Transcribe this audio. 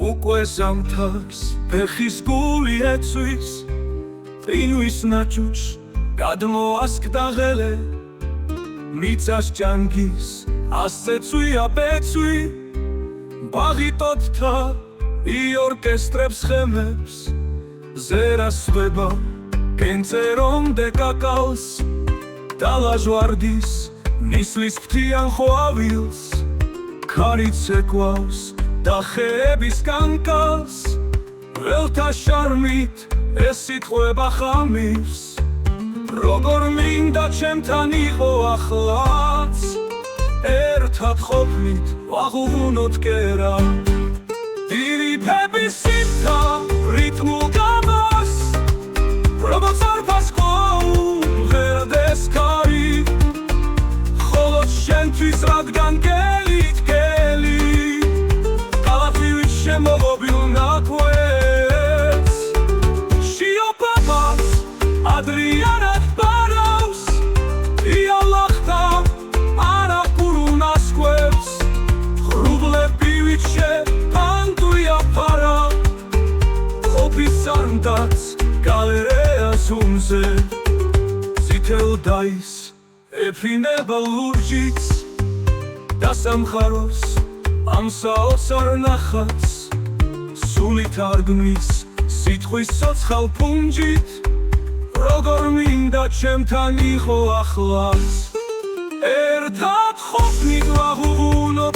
უკვე ზამთარს ფეხის გული ეცვის ყინვის ნაჭუჭ გადმოასკდა ღელე მიწას ჭანგის ასეცვია ბეცვი ბაღიტოთთა იორკესტრებს ხემებს ზერასვება კენწერომდე კაკალს დალაჟვარდის ნისლის ფრთიან ხვავილს ქარიც ეკვავს და ხეების კანკალს ველთა შარმით ეს სიტყვება ხამის როგორ მინდა ჩემთან იყო ახლაც ერთად ყოფნით ვაღუღუნოთ კერა დირიფების სიტყვა რიტმულ გამოს როგორც არფას ღერდეს ქარი ხოლო შენთვის რადგან გელით გელი კალათივით შემოღობილ ნაკვეთს შიოპაპას ადრიანად ბარავს იალახთა არაკურუნას კვებს ხრუბლებივით შეპანდუია ფარა ყოფის ამდაც გალერეას უმზე წითელ დაის ეფინება ლურჯიც და სამხაროს ამსაოს არ ნახats სულით არ გმის სიტყვის ცოცხალ ფუნჯით როგორ მინდა ჩემთან იყო ახლაც ერთად ყოფნით ვაღუღუნოთ